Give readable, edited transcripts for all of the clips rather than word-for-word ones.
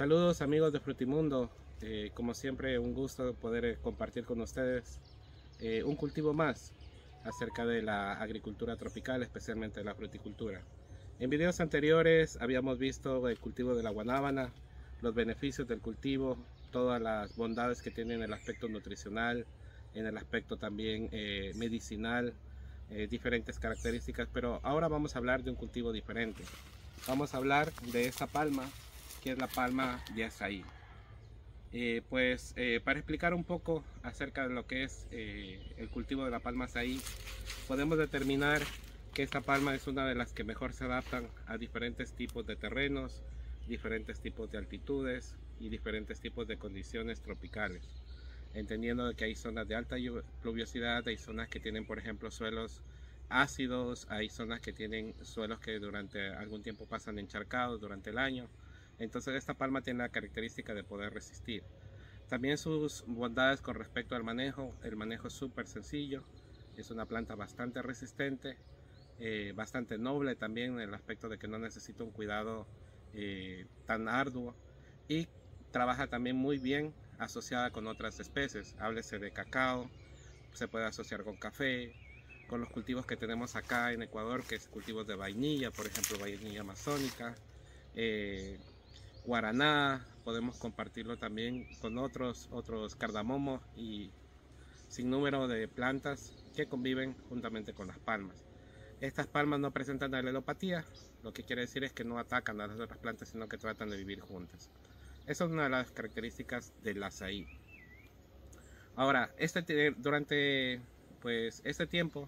Saludos amigos de Frutimundo, como siempre un gusto poder compartir con ustedes un cultivo más acerca de la agricultura tropical, especialmente la fruticultura. En videos anteriores habíamos visto el cultivo de la guanábana, los beneficios del cultivo, todas las bondades que tiene en el aspecto nutricional, en el aspecto también medicinal, diferentes características, pero ahora vamos a hablar de un cultivo diferente. Vamos a hablar de esta palma, que es la palma de azaí. Para explicar un poco acerca de lo que es el cultivo de la palma azaí, podemos determinar que esta palma es una de las que mejor se adaptan a diferentes tipos de terrenos, diferentes tipos de altitudes y diferentes tipos de condiciones tropicales. Entendiendo que hay zonas de alta pluviosidad, hay zonas que tienen, por ejemplo, suelos ácidos, hay zonas que tienen suelos que durante algún tiempo pasan encharcados durante el año. Entonces esta palma tiene la característica de poder resistir. También sus bondades con respecto al manejo. El manejo es súper sencillo, es una planta bastante resistente, bastante noble también en el aspecto de que no necesita un cuidado tan arduo, y trabaja también muy bien asociada con otras especies. Háblese de cacao, se puede asociar con café, con los cultivos que tenemos acá en Ecuador, que es cultivos de vainilla, por ejemplo vainilla amazónica, guaraná. Podemos compartirlo también con otros cardamomos y sin número de plantas que conviven juntamente con las palmas. Estas palmas no presentan alelopatía, lo que quiere decir es que no atacan a las otras plantas, sino que tratan de vivir juntas. Esa es una de las características del azaí. Ahora, durante este tiempo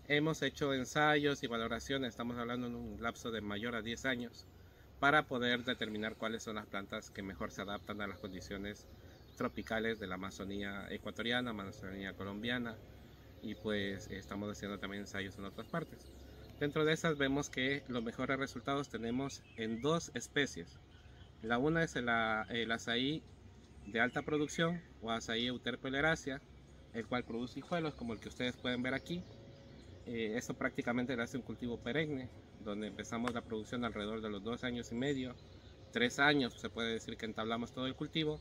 hemos hecho ensayos y valoraciones, estamos hablando en un lapso de mayor a 10 años, para poder determinar cuáles son las plantas que mejor se adaptan a las condiciones tropicales de la Amazonía ecuatoriana, Amazonía colombiana, y pues estamos haciendo también ensayos en otras partes. Dentro de esas vemos que los mejores resultados tenemos en dos especies. La una es el azaí de alta producción o azaí Euterpe oleracea, el cual produce hijuelos como el que ustedes pueden ver aquí. Esto prácticamente le hace un cultivo perenne, donde empezamos la producción alrededor de los 2 años y medio, 3 años se puede decir que entablamos todo el cultivo,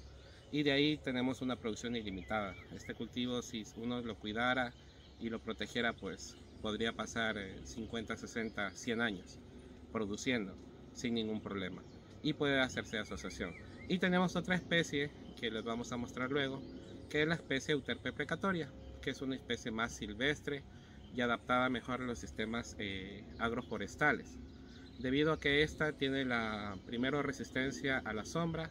y de ahí tenemos una producción ilimitada. Este cultivo, si uno lo cuidara y lo protegiera, pues podría pasar 50, 60, 100 años produciendo sin ningún problema, y puede hacerse asociación. Y tenemos otra especie que les vamos a mostrar luego, que es la especie Euterpe precatoria, que es una especie más silvestre y adaptada mejor a los sistemas agroforestales, debido a que esta tiene la primero resistencia a la sombra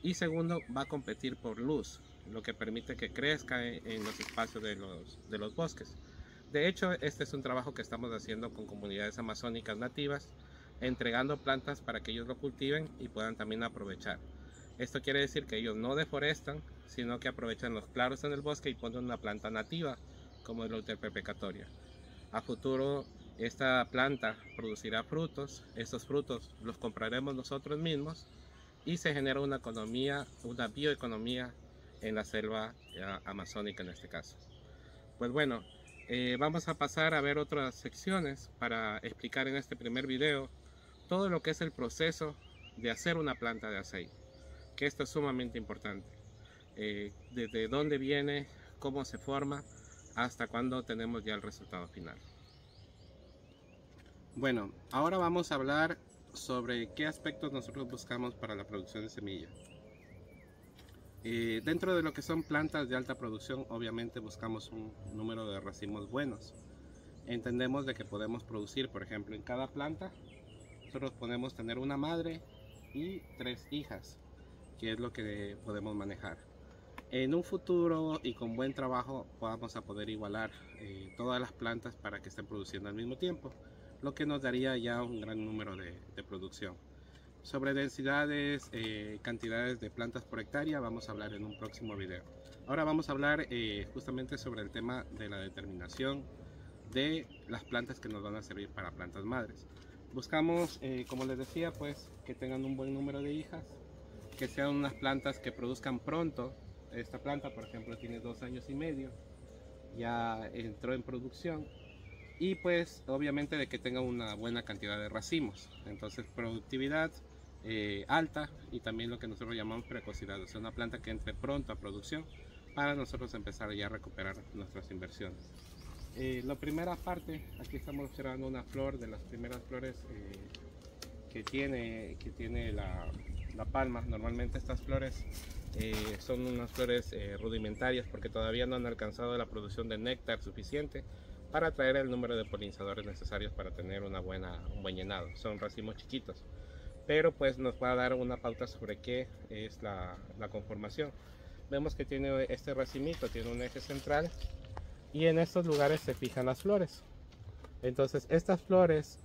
y segundo va a competir por luz, lo que permite que crezca en los espacios de los bosques. De hecho, este es un trabajo que estamos haciendo con comunidades amazónicas nativas, entregando plantas para que ellos lo cultiven y puedan también aprovechar. Esto quiere decir que ellos no deforestan, sino que aprovechan los claros en el bosque y ponen una planta nativa como el Euterpe precatoria. A futuro esta planta producirá frutos, estos frutos los compraremos nosotros mismos y se genera una economía, una bioeconomía en la selva amazónica en este caso. Pues bueno, vamos a pasar a ver otras secciones para explicar en este primer video todo lo que es el proceso de hacer una planta de azaí, que esto es sumamente importante. Desde dónde viene, cómo se forma, hasta cuándo tenemos ya el resultado final. Bueno, ahora vamos a hablar sobre qué aspectos nosotros buscamos para la producción de semilla. Dentro de lo que son plantas de alta producción, obviamente buscamos un número de racimos buenos. Entendemos de que podemos producir, por ejemplo, en cada planta nosotros podemos tener una madre y 3 hijas, que es lo que podemos manejar. En un futuro y con buen trabajo vamos a poder igualar todas las plantas para que estén produciendo al mismo tiempo, lo que nos daría ya un gran número de producción. Sobre densidades, cantidades de plantas por hectárea vamos a hablar en un próximo video. Ahora vamos a hablar justamente sobre el tema de la determinación de las plantas que nos van a servir para plantas madres. Buscamos, como les decía, pues que tengan un buen número de hijas, que sean unas plantas que produzcan pronto. Esta planta, por ejemplo, tiene 2 años y medio, ya entró en producción, y pues obviamente de que tenga una buena cantidad de racimos. Entonces productividad alta y también lo que nosotros llamamos precocidad, o sea, una planta que entre pronto a producción para nosotros empezar ya a recuperar nuestras inversiones. La primera parte, aquí estamos observando una flor de las primeras flores que tiene la palma. Normalmente estas flores son unas flores rudimentarias porque todavía no han alcanzado la producción de néctar suficiente para atraer el número de polinizadores necesarios para tener un buen llenado. Son racimos chiquitos, pero pues nos va a dar una pauta sobre qué es la conformación. Vemos que tiene este racimito, tiene un eje central y en estos lugares se fijan las flores. Entonces estas flores,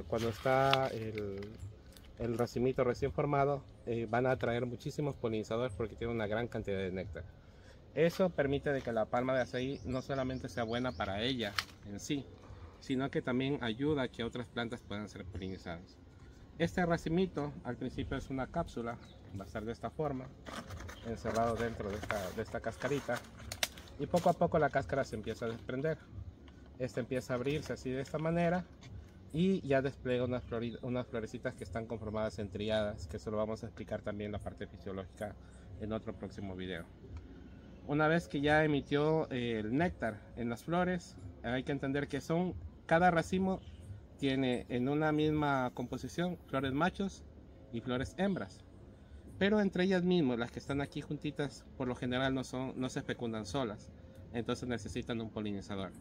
cuando está el racimito recién formado, van a atraer muchísimos polinizadores porque tiene una gran cantidad de néctar. Eso permite de que la palma de azaí no solamente sea buena para ella en sí, sino que también ayuda a que otras plantas puedan ser polinizadas. Este racimito al principio es una cápsula, va a estar de esta forma, encerrado dentro de esta cascarita, y poco a poco la cáscara se empieza a desprender. Este empieza a abrirse así de esta manera y ya despliega unas florecitas que están conformadas en triadas, que eso lo vamos a explicar también la parte fisiológica en otro próximo video. Una vez que ya emitió el néctar en las flores, hay que entender que cada racimo tiene en una misma composición flores machos y flores hembras, pero entre ellas mismas, las que están aquí juntitas, por lo general no se fecundan solas, entonces necesitan un polinizador.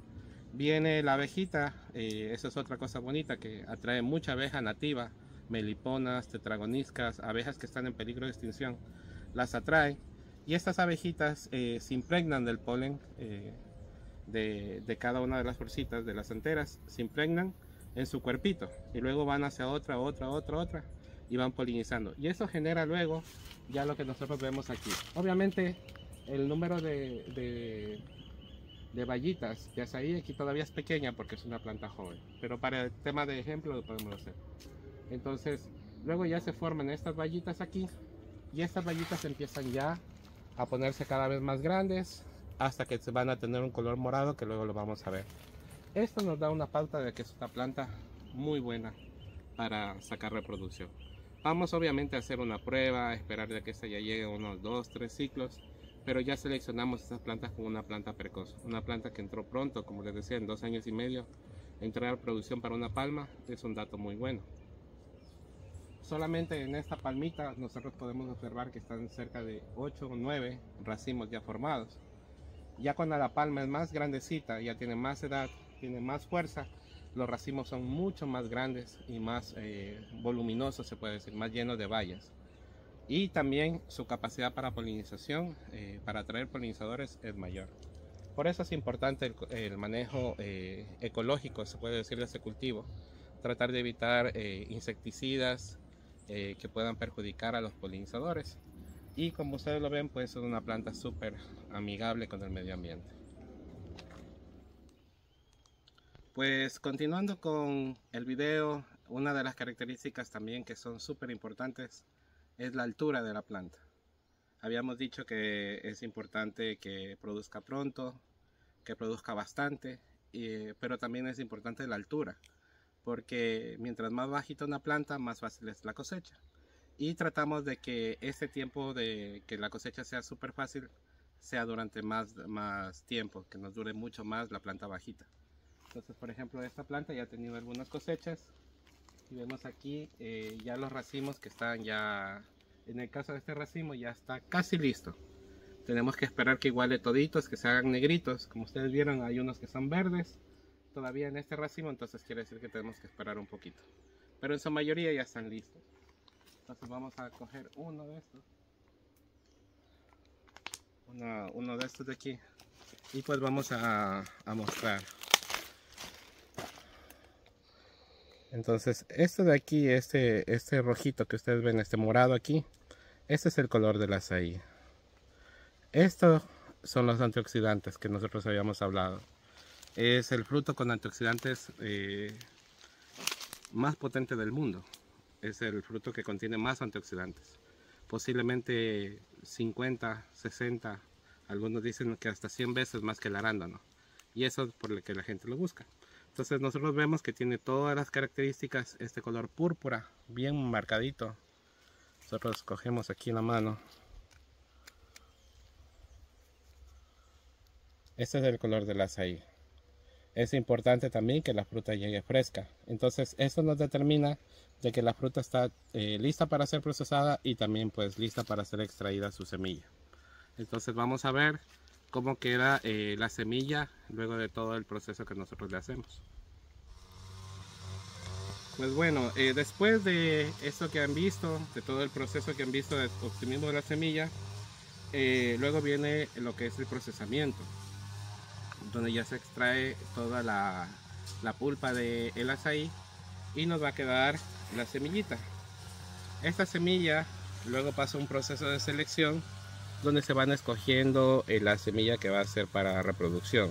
Viene la abejita, eso es otra cosa bonita que atrae mucha abeja nativa, meliponas, tetragoniscas, abejas que están en peligro de extinción, las atrae. Y estas abejitas se impregnan del polen de cada una de las florcitas, de las anteras, se impregnan en su cuerpito y luego van hacia otra y van polinizando. Y eso genera luego ya lo que nosotros vemos aquí. Obviamente el número de bayitas de azaí aquí todavía es pequeña porque es una planta joven, pero para el tema de ejemplo lo podemos hacer. Entonces luego ya se forman estas bayitas aquí y estas bayitas empiezan ya a ponerse cada vez más grandes hasta que se van a tener un color morado que luego lo vamos a ver. Esto nos da una pauta de que es una planta muy buena para sacar reproducción. Vamos obviamente a hacer una prueba, a esperar de que esta ya llegue a unos 2-3 ciclos, pero ya seleccionamos estas plantas como una planta precoz, una planta que entró pronto, como les decía, en 2 años y medio. Entrar a producción para una palma es un dato muy bueno. Solamente en esta palmita nosotros podemos observar que están cerca de 8 o 9 racimos ya formados. Ya cuando la palma es más grandecita, ya tiene más edad, tiene más fuerza, los racimos son mucho más grandes y más voluminosos, se puede decir, más llenos de bayas. Y también su capacidad para polinización, para atraer polinizadores, es mayor. Por eso es importante el manejo ecológico, se puede decir, de este cultivo. Tratar de evitar insecticidas que puedan perjudicar a los polinizadores. Y como ustedes lo ven, pues es una planta súper amigable con el medio ambiente. Pues continuando con el video, una de las características también que son súper importantes es la altura de la planta. Habíamos dicho que es importante que produzca pronto, que produzca bastante, pero también es importante la altura, porque mientras más bajita una planta, más fácil es la cosecha. Y tratamos de que este tiempo de que la cosecha sea súper fácil sea durante más tiempo, que nos dure mucho más la planta bajita. Entonces, por ejemplo, esta planta ya ha tenido algunas cosechas y vemos aquí ya los racimos que están ya, en el caso de este racimo ya está casi listo. Tenemos que esperar que iguale toditos, que se hagan negritos. Como ustedes vieron, hay unos que son verdes todavía en este racimo, entonces quiere decir que tenemos que esperar un poquito. Pero en su mayoría ya están listos. Entonces vamos a coger uno de estos. Uno de estos de aquí. Y pues vamos a mostrar. Entonces esto de aquí, este rojito que ustedes ven, este morado aquí, este es el color del azaí. Estos son los antioxidantes que nosotros habíamos hablado. Es el fruto con antioxidantes más potente del mundo. Es el fruto que contiene más antioxidantes. Posiblemente 50, 60, algunos dicen que hasta 100 veces más que el arándano. Y eso es por lo que la gente lo busca. Entonces nosotros vemos que tiene todas las características, este color púrpura, bien marcadito, Nosotros cogemos aquí en la mano. Este es el color del azaí. Es importante también que la fruta llegue fresca. Entonces esto nos determina de que la fruta está lista para ser procesada y también pues lista para ser extraída su semilla. Entonces vamos a ver cómo queda la semilla luego de todo el proceso que nosotros le hacemos. Pues bueno, después de esto que han visto, de todo el proceso que han visto de optimismo de la semilla, luego viene lo que es el procesamiento, donde ya se extrae toda la pulpa del azaí y nos va a quedar la semillita. Esta semilla luego pasa un proceso de selección donde se van escogiendo la semilla que va a ser para reproducción.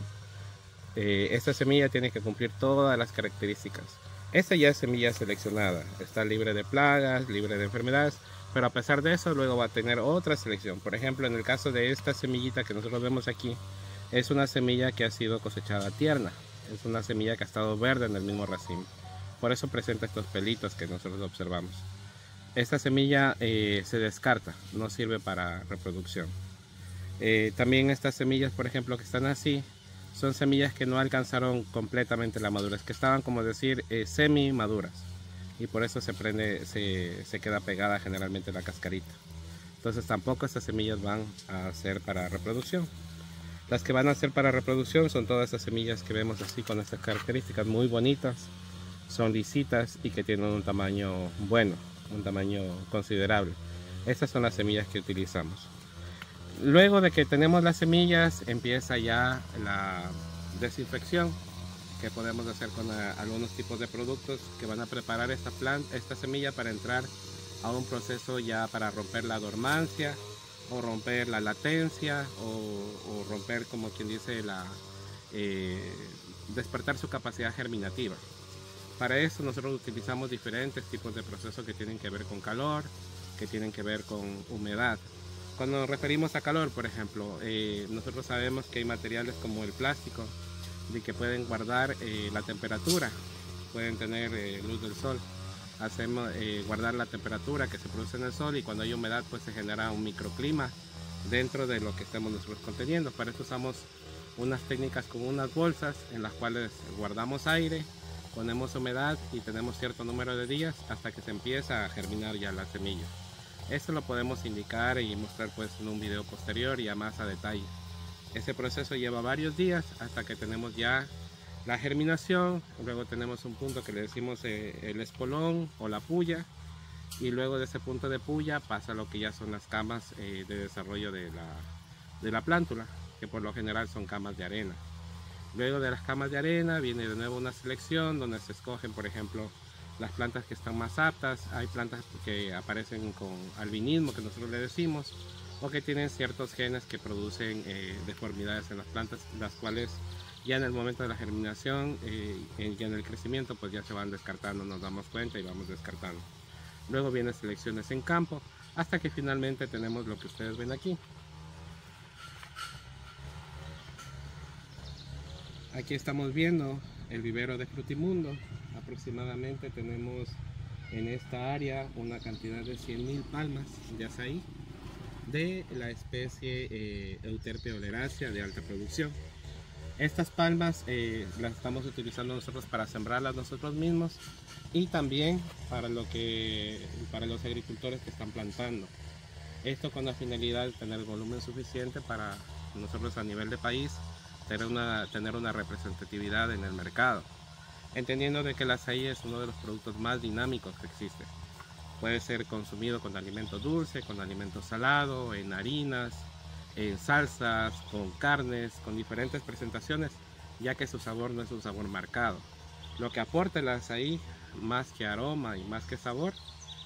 Esta semilla tiene que cumplir todas las características. Esta ya es semilla seleccionada, está libre de plagas, libre de enfermedades, pero a pesar de eso luego va a tener otra selección. Por ejemplo, en el caso de esta semillita que nosotros vemos aquí, es una semilla que ha sido cosechada tierna, es una semilla que ha estado verde en el mismo racimo. Por eso presenta estos pelitos que nosotros observamos. Esta semilla se descarta, no sirve para reproducción. También estas semillas, por ejemplo, que están así, son semillas que no alcanzaron completamente la madurez, que estaban, como decir, semi maduras, y por eso se queda pegada generalmente la cascarita. Entonces tampoco estas semillas van a ser para reproducción. Las que van a ser para reproducción son todas estas semillas que vemos así, con estas características muy bonitas, son lisitas y que tienen un tamaño bueno, un tamaño considerable. Estas son las semillas que utilizamos. Luego de que tenemos las semillas, empieza ya la desinfección que podemos hacer con algunos tipos de productos que van a preparar esta semilla para entrar a un proceso ya para romper la dormancia o romper la latencia o romper, como quien dice, despertar su capacidad germinativa. Para eso nosotros utilizamos diferentes tipos de procesos que tienen que ver con calor, que tienen que ver con humedad. Cuando nos referimos a calor, por ejemplo, nosotros sabemos que hay materiales como el plástico de que pueden guardar la temperatura, pueden tener luz del sol. Hacemos guardar la temperatura que se produce en el sol, y cuando hay humedad pues se genera un microclima dentro de lo que estemos nosotros conteniendo. Para eso usamos unas técnicas con unas bolsas en las cuales guardamos aire, ponemos humedad y tenemos cierto número de días hasta que se empieza a germinar ya la semilla. Esto lo podemos indicar y mostrar pues en un video posterior y a más a detalle. Ese proceso lleva varios días hasta que tenemos ya la germinación. Luego tenemos un punto que le decimos el espolón o la puya, y luego de ese punto de puya pasa lo que ya son las camas de desarrollo de la plántula, que por lo general son camas de arena. Luego de las camas de arena viene de nuevo una selección donde se escogen, por ejemplo, las plantas que están más aptas. Hay plantas que aparecen con albinismo, que nosotros le decimos, o que tienen ciertos genes que producen deformidades en las plantas, las cuales ya en el momento de la germinación y en el crecimiento pues ya se van descartando, nos damos cuenta y vamos descartando. Luego vienen selecciones en campo hasta que finalmente tenemos lo que ustedes ven aquí. Aquí estamos viendo el vivero de Frutimundo. Aproximadamente tenemos en esta área una cantidad de 100.000 palmas de azaí de la especie Euterpe oleracea de alta producción. Estas palmas las estamos utilizando nosotros para sembrarlas nosotros mismos y también para los agricultores que están plantando. Esto con la finalidad de tener el volumen suficiente para nosotros a nivel de país tener una representatividad en el mercado, entendiendo de que el azaí es uno de los productos más dinámicos que existe. Puede ser consumido con alimento dulce, con alimento salado, en harinas, en salsas, con carnes, con diferentes presentaciones, ya que su sabor no es un sabor marcado. Lo que aporta el azaí, más que aroma y más que sabor,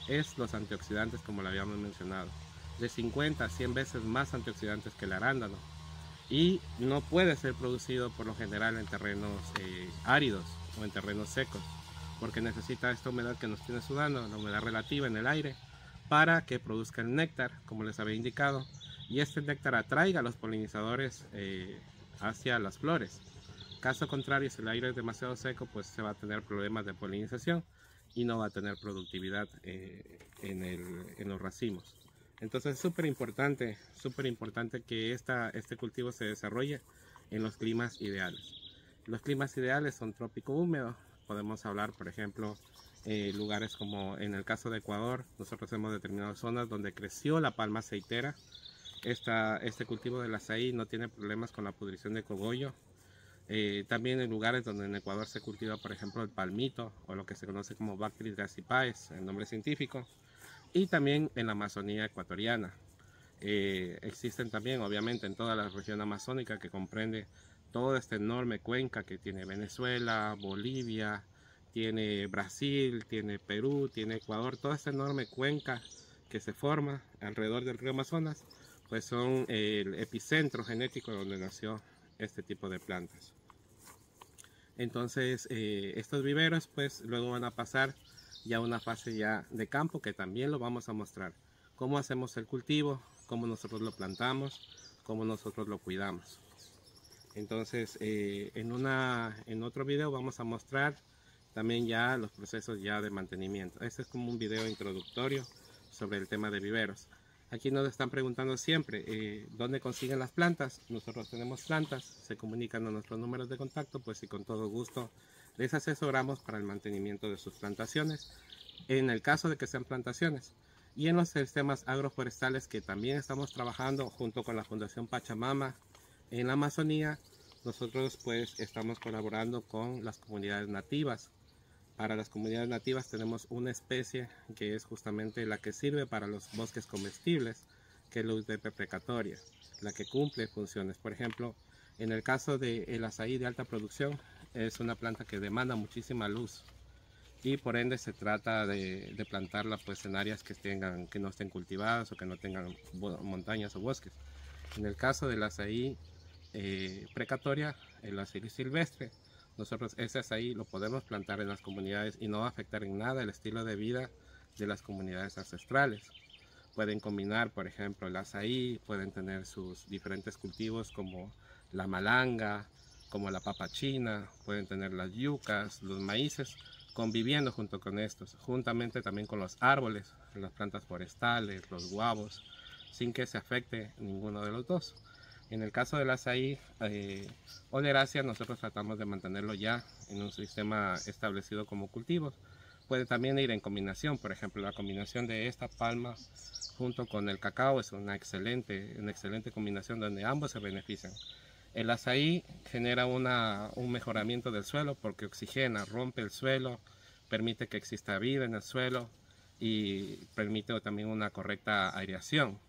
es los antioxidantes, como lo habíamos mencionado, de 50 a 100 veces más antioxidantes que el arándano. Y no puede ser producido por lo general en terrenos áridos o en terrenos secos, porque necesita esta humedad que nos tiene sudando, la humedad relativa en el aire, para que produzca el néctar, como les había indicado, y este néctar atraiga a los polinizadores hacia las flores. Caso contrario, si el aire es demasiado seco, pues se va a tener problemas de polinización y no va a tener productividad en los racimos. Entonces es súper importante que este cultivo se desarrolle en los climas ideales. Los climas ideales son trópico húmedo. Podemos hablar, por ejemplo, lugares como en el caso de Ecuador. Nosotros hemos determinado zonas donde creció la palma aceitera. Este cultivo del azaí no tiene problemas con la pudrición de cogollo. También en lugares donde en Ecuador se cultiva, por ejemplo, el palmito o lo que se conoce como Bactris gazipaes, el nombre científico, y también en la Amazonía ecuatoriana. Existen también, obviamente, en toda la región amazónica, que comprende toda esta enorme cuenca que tiene Venezuela, Bolivia, tiene Brasil, tiene Perú, tiene Ecuador. Toda esta enorme cuenca que se forma alrededor del río Amazonas, pues son el epicentro genético donde nació este tipo de plantas. Entonces estos viveros pues luego van a pasar ya a una fase ya de campo, que también lo vamos a mostrar. Cómo hacemos el cultivo, cómo nosotros lo plantamos, cómo nosotros lo cuidamos. Entonces en otro video vamos a mostrar también ya los procesos ya de mantenimiento. Este es como un video introductorio sobre el tema de viveros. Aquí nos están preguntando siempre dónde consiguen las plantas. Nosotros tenemos plantas, se comunican a nuestros números de contacto, pues y con todo gusto les asesoramos para el mantenimiento de sus plantaciones, en el caso de que sean plantaciones. Y en los sistemas agroforestales que también estamos trabajando junto con la Fundación Pachamama en la Amazonía, nosotros pues estamos colaborando con las comunidades nativas. Para las comunidades nativas tenemos una especie que es justamente la que sirve para los bosques comestibles, que es la Euterpe precatoria, la que cumple funciones. Por ejemplo, en el caso del azaí de alta producción, es una planta que demanda muchísima luz y por ende se trata de plantarla pues en áreas que no estén cultivadas o que no tengan montañas o bosques. En el caso del azaí precatoria, el azaí silvestre, nosotros ese azaí lo podemos plantar en las comunidades y no va a afectar en nada el estilo de vida de las comunidades ancestrales. Pueden combinar, por ejemplo, el azaí, pueden tener sus diferentes cultivos como la malanga, como la papa china, pueden tener las yucas, los maíces, conviviendo junto con estos, juntamente también con los árboles, las plantas forestales, los guavos, sin que se afecte ninguno de los dos. En el caso del azaí oleracea, nosotros tratamos de mantenerlo ya en un sistema establecido como cultivos. Puede también ir en combinación, por ejemplo, la combinación de esta palma junto con el cacao es una excelente combinación donde ambos se benefician. El azaí genera un mejoramiento del suelo porque oxigena, rompe el suelo, permite que exista vida en el suelo y permite también una correcta aireación.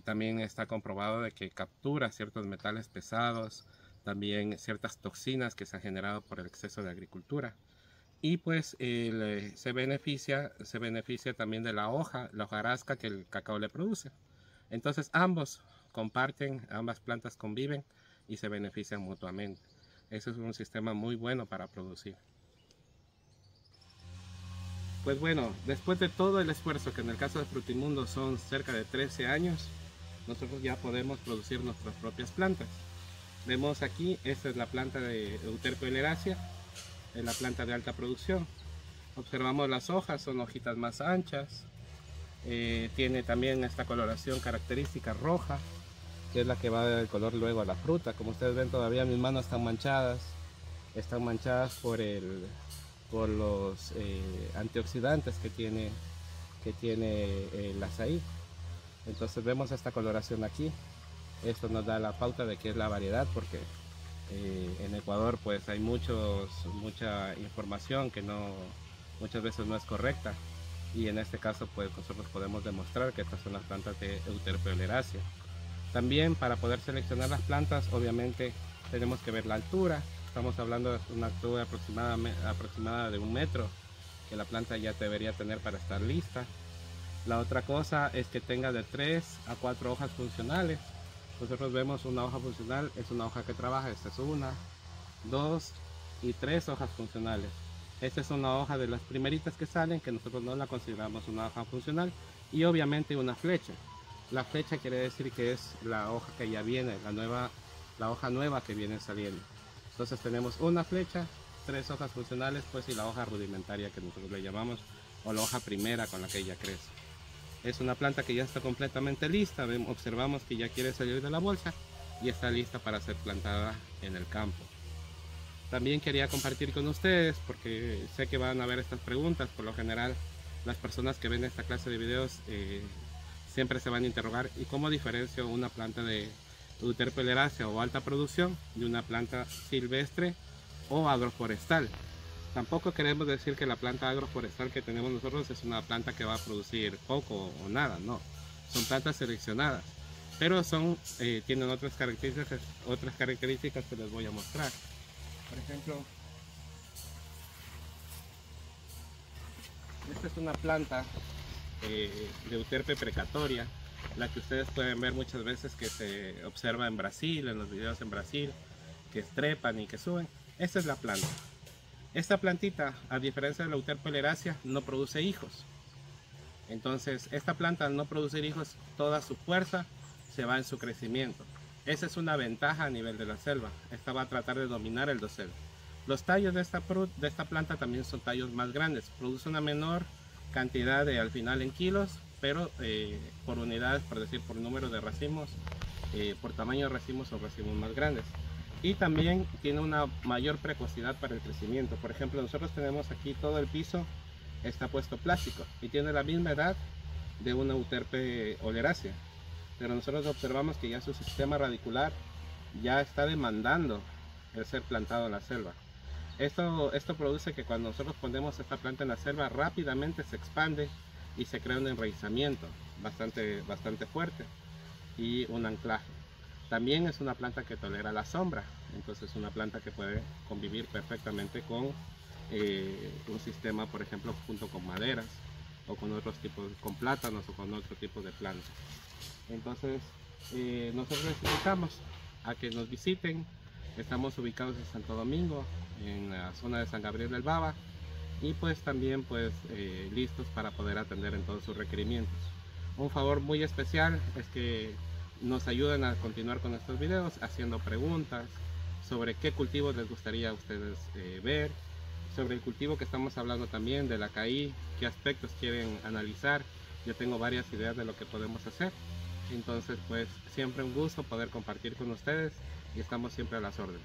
También está comprobado de que captura ciertos metales pesados, también ciertas toxinas que se han generado por el exceso de agricultura. Y pues se beneficia también de la hojarasca que el cacao le produce. Entonces ambos comparten, ambas plantas conviven y se benefician mutuamente. Ese es un sistema muy bueno para producir. Pues bueno, después de todo el esfuerzo, que en el caso de Frutimundo son cerca de 13 años, nosotros ya podemos producir nuestras propias plantas. Vemos aquí, esta es la planta de Euterpe oleracea, es la planta de alta producción. Observamos las hojas, son hojitas más anchas, tiene también esta coloración característica roja, que es la que va a dar el color luego a la fruta. Como ustedes ven, todavía mis manos están manchadas por los antioxidantes que tiene el azaí. Entonces vemos esta coloración aquí. Esto nos da la pauta de que es la variedad, porque en Ecuador pues hay mucha información que muchas veces no es correcta, y en este caso pues nosotros podemos demostrar que estas son las plantas de Euterpe oleracea. También para poder seleccionar las plantas obviamente tenemos que ver la altura. Estamos hablando de una altura aproximada de 1 metro que la planta ya debería tener para estar lista. La otra cosa es que tenga de 3 a 4 hojas funcionales. Nosotros vemos una hoja funcional, es una hoja que trabaja. Esta es 1, 2 y 3 hojas funcionales. Esta es una hoja de las primeritas que salen, que nosotros no la consideramos una hoja funcional. Y obviamente una flecha. La flecha quiere decir que es la hoja que ya viene, la hoja nueva que viene saliendo. Entonces tenemos una flecha 3 hojas funcionales, pues, y la hoja rudimentaria que nosotros le llamamos, o la hoja primera con la que ella crece. Es una planta que ya está completamente lista, observamos que ya quiere salir de la bolsa y está lista para ser plantada en el campo. También quería compartir con ustedes, porque sé que van a ver estas preguntas. Por lo general, las personas que ven esta clase de videos siempre se van a interrogar: ¿y cómo diferencio una planta de Euterpe oleracea o alta producción de una planta silvestre o agroforestal? Tampoco queremos decir que la planta agroforestal que tenemos nosotros es una planta que va a producir poco o nada, no. Son plantas seleccionadas, pero tienen otras características que les voy a mostrar. Por ejemplo, esta es una planta de Euterpe precatoria, la que ustedes pueden ver muchas veces que se observa en Brasil, en los videos en Brasil, que trepan y que suben. Esta es la planta. Esta plantita, a diferencia de la Euterpe oleracea, no produce hijos. Entonces, esta planta, al no producir hijos, toda su fuerza se va en su crecimiento. Esa es una ventaja a nivel de la selva. Esta va a tratar de dominar el dosel. Los tallos de esta planta también son tallos más grandes. Produce una menor cantidad al final en kilos, pero por unidades, por decir, por número de racimos, por tamaño de racimos, son racimos más grandes. Y también tiene una mayor precocidad para el crecimiento. Por ejemplo, nosotros tenemos aquí todo el piso, está puesto plástico y tiene la misma edad de una Euterpe oleracea, pero nosotros observamos que ya su sistema radicular ya está demandando el ser plantado en la selva. Esto produce que cuando nosotros ponemos esta planta en la selva, rápidamente se expande y se crea un enraizamiento bastante fuerte y un anclaje. También es una planta que tolera la sombra, entonces es una planta que puede convivir perfectamente con un sistema, por ejemplo, junto con maderas o con otros tipos, con plátanos o con otro tipo de plantas. Entonces nosotros les invitamos a que nos visiten. Estamos ubicados en Santo Domingo, en la zona de San Gabriel del Baba, y pues también listos para poder atender en todos sus requerimientos. Un favor muy especial es que nos ayuden a continuar con estos videos haciendo preguntas sobre qué cultivos les gustaría a ustedes ver, sobre el cultivo que estamos hablando también del acaí, qué aspectos quieren analizar. Yo tengo varias ideas de lo que podemos hacer. Entonces, pues siempre un gusto poder compartir con ustedes y estamos siempre a las órdenes.